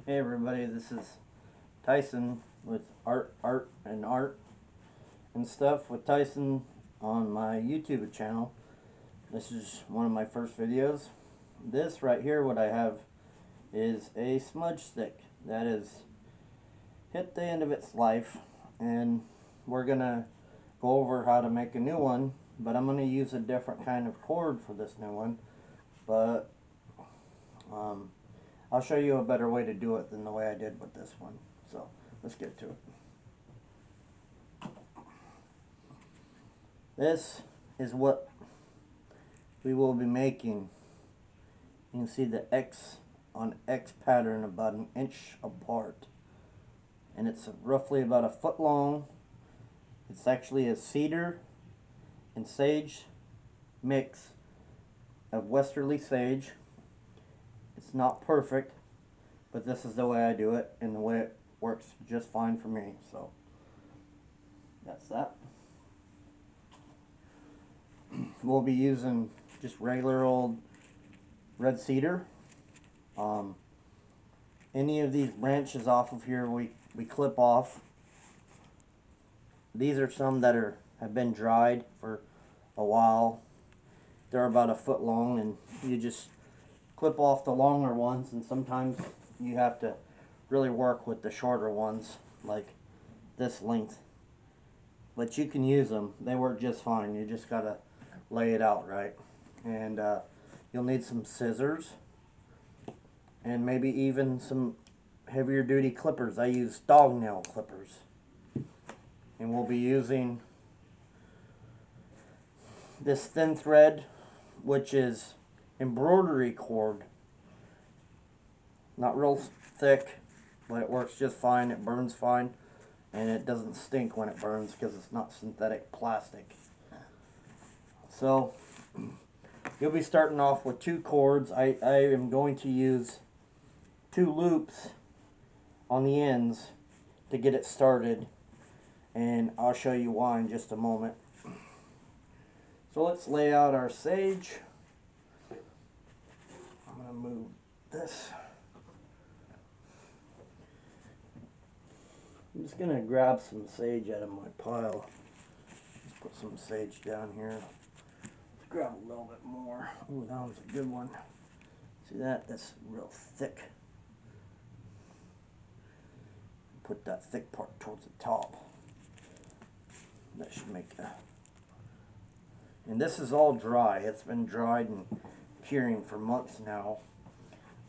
Hey everybody, this is Tyson with Art and Stuff with Tyson on my YouTube channel. This is one of my first videos. This right here, what I have is a smudge stick that is hit the end of its life, and we're gonna go over how to make a new one, but I'm gonna use a different kind of cord for this new one, but I'll show you a better way to do it than the way I did with this one. So let's get to it. This is what we will be making. You can see the X on X pattern about an inch apart. And it's roughly about a foot long. It's actually a cedar and sage mix of westerly sage. It's not perfect, but this is the way I do it, and the way it works just fine for me. So that's that. We'll be using just regular old red cedar. Any of these branches off of here we clip off. These are some that have been dried for a while. They're about a foot long, and you just clip off the longer ones, and sometimes you have to really work with the shorter ones like this length, but you can use them. They work just fine. You just gotta lay it out right, and you'll need some scissors and maybe even some heavier duty clippers. I use dog nail clippers, and we'll be using this thin thread, which is embroidery cord. Not real thick, but it works just fine. It burns fine, and it doesn't stink when it burns because it's not synthetic plastic. So you'll be starting off with 2 cords. I am going to use 2 loops on the ends to get it started, and I'll show you why in just a moment. So let's lay out our sage. I'm going to move this. I'm just going to grab some sage out of my pile. Let's put some sage down here. Let's grab a little bit more. Ooh, that one's a good one. See that? That's real thick. Put that thick part towards the top. That should make a... And this is all dry. It's been dried and curing for months now.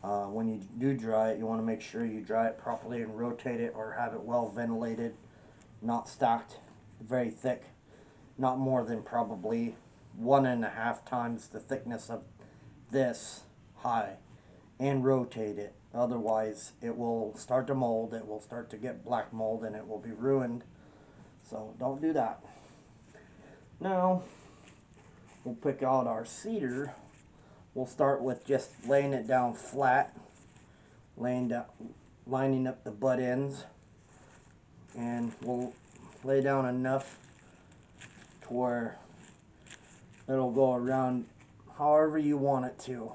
When you do dry it, you want to make sure you dry it properly and rotate it, or have it well ventilated, not stacked very thick, not more than probably 1.5 times the thickness of this high, and rotate it. Otherwise it will start to mold, it will start to get black mold, and it will be ruined. So don't do that. Now we'll pick out our cedar. We'll start with just laying it down flat, lining up the butt ends, and we'll lay down enough to where it'll go around however you want it to.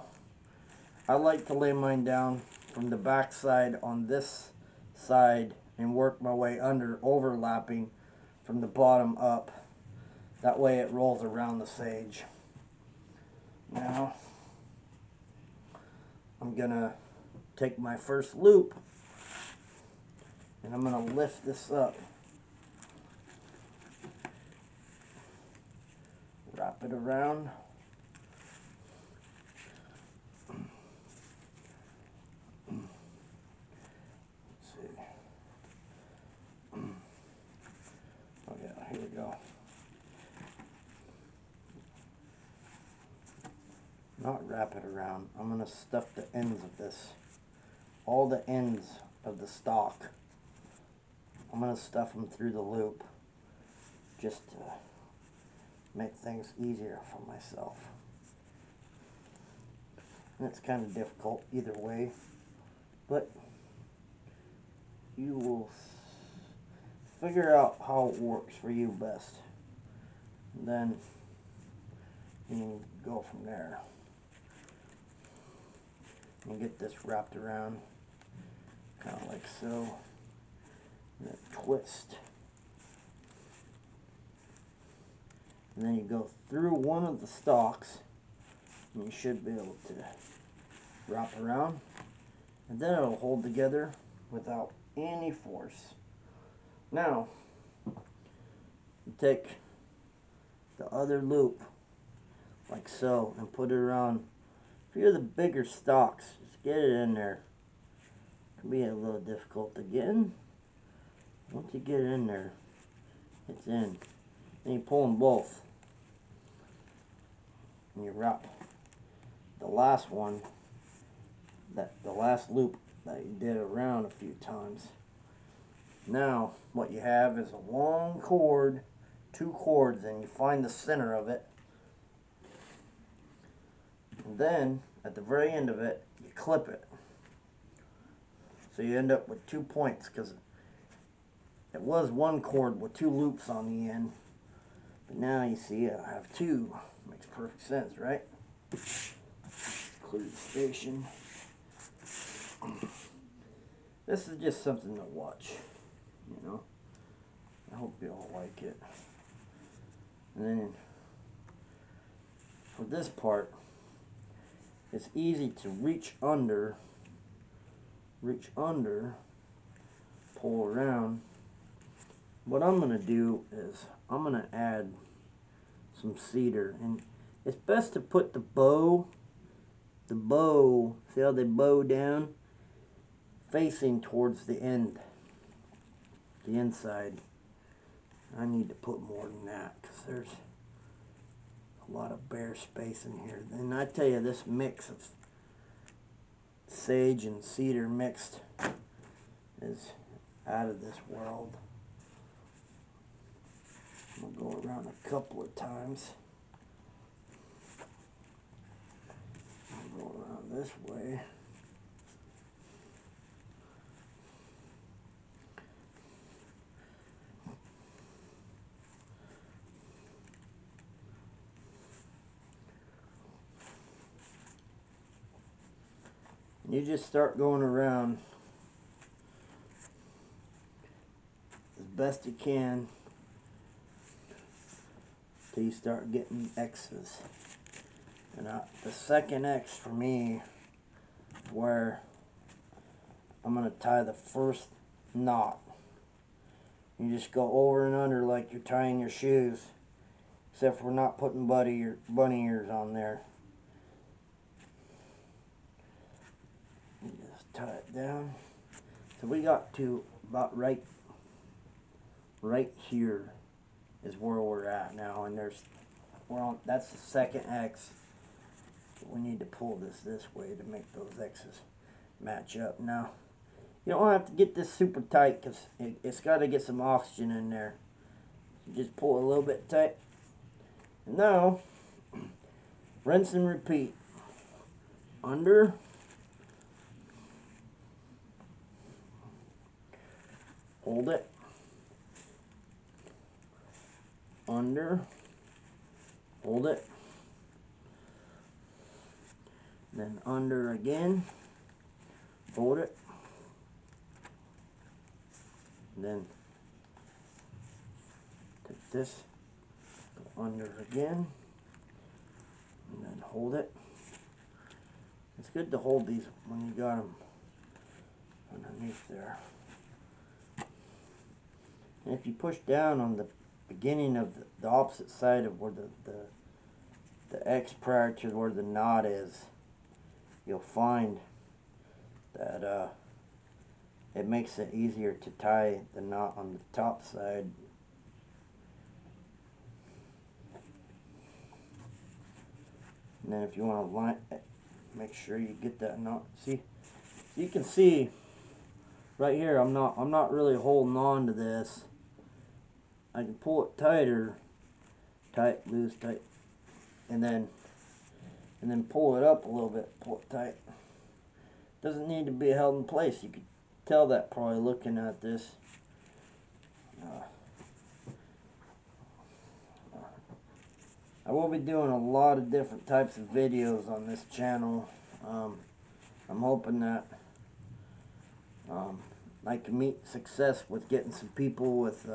I like to lay mine down from the back side on this side and work my way under, overlapping from the bottom up. That way it rolls around the sage. Now I'm gonna take my first loop, and I'm gonna lift this up, wrap it around, let's see, oh yeah, here we go. Not wrap it around, I'm gonna stuff the ends of this, all the ends of the stalk. I'm gonna stuff them through the loop just to make things easier for myself. And it's kind of difficult either way, but you will figure out how it works for you best. And then you can go from there. And get this wrapped around kind of like so. And then twist. And then you go through one of the stalks, and you should be able to wrap around. And then it'll hold together without any force. Now, you take the other loop, like so, and put it around. If you're the bigger stalks, just get it in there. It can be a little difficult to get in. Once you get it in there, it's in. Then you pull them both. And you wrap the last one, the last loop that you did around a few times. Now, what you have is a long cord, 2 cords, and you find the center of it. And then, at the very end of it, you clip it. So you end up with 2 points, because it was 1 cord with 2 loops on the end. But now you see I have 2. Makes perfect sense, right? Clear the station. This is just something to watch, you know. I hope you all like it. And then for this part, it's easy to reach under, pull around. What I'm going to do is I'm going to add some cedar, and it's best to put the bow, see how they bow down, facing towards the end, the inside. I need to put more than that because there's a lot of bare space in here. And I tell you, this mix of sage and cedar mixed is out of this world. I'm going to go around a couple of times. I'll go around this way. You just start going around as best you can till you start getting X's. And the second X for me is where I'm going to tie the first knot. You just go over and under like you're tying your shoes, except for not putting bunny ears on there. You just tie it down. So we got to about right here is where we're at now, and that's the second X. We need to pull this way to make those X's match up. Now, you don't have to get this super tight because it's got to get some oxygen in there. You just pull it a little bit tight. And now, rinse and repeat. Under, hold it, under, hold it, then under again, hold it, then take this, go under again, and then hold it. It's good to hold these when you got them underneath there. And if you push down on the beginning of the opposite side of where the X prior to where the knot is, you'll find that it makes it easier to tie the knot on the top side. And then if you want to line, make sure you get that knot. See, you can see right here. I'm not really holding on to this. I can pull it tighter, tight, loose, tight, and then pull it up a little bit, pull it tight. Doesn't need to be held in place. You could tell that probably looking at this. I will be doing a lot of different types of videos on this channel. I'm hoping that I can meet success with getting some people with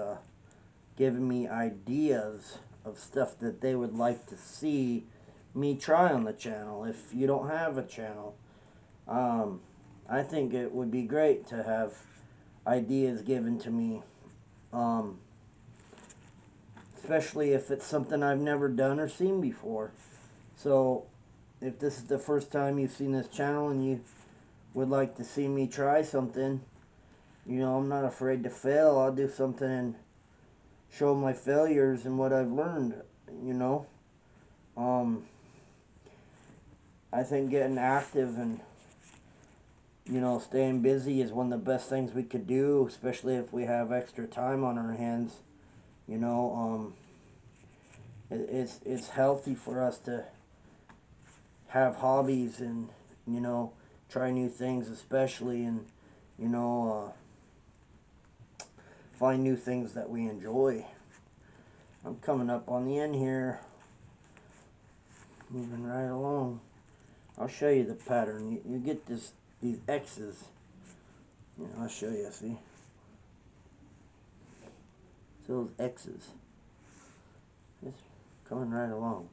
giving me ideas of stuff that they would like to see me try on the channel. If you don't have a channel, I think it would be great to have ideas given to me, especially if it's something I've never done or seen before. So if this is the first time you've seen this channel and you would like to see me try something, you know, I'm not afraid to fail. I'll do something and show my failures and what I've learned, you know. I think getting active and, you know, staying busy is one of the best things we could do, especially if we have extra time on our hands. You know, it's healthy for us to have hobbies and, you know, try new things, especially, and, you know, find new things that we enjoy. I'm coming up on the end here, moving right along. I'll show you the pattern. You get these X's. You know, I'll show you. See, so those X's. It's coming right along.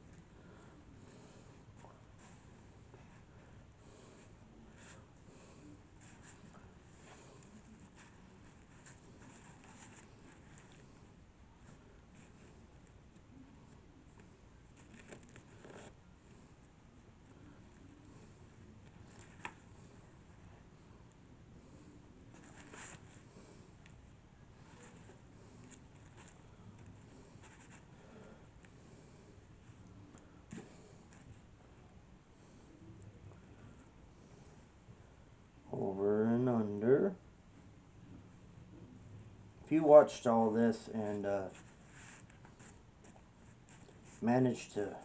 Over and under. If you watched all this and managed to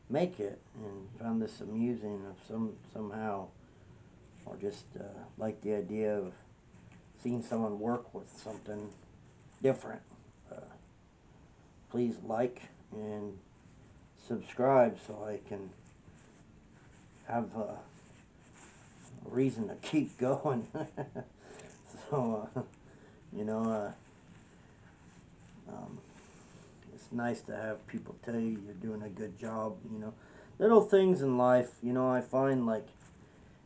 make it and found this amusing of somehow, or just like the idea of seeing someone work with something different, uh, please like and subscribe so I can have a reason to keep going. So, you know, it's nice to have people tell you you're doing a good job, you know. Little things in life, you know, I find like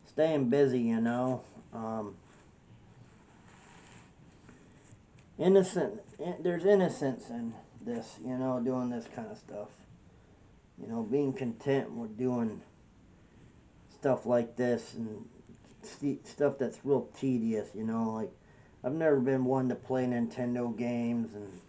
staying busy, you know, there's innocence in this, you know, doing this kind of stuff. You know, being content with doing stuff like this and stuff that's real tedious, you know, like I've never been one to play Nintendo games and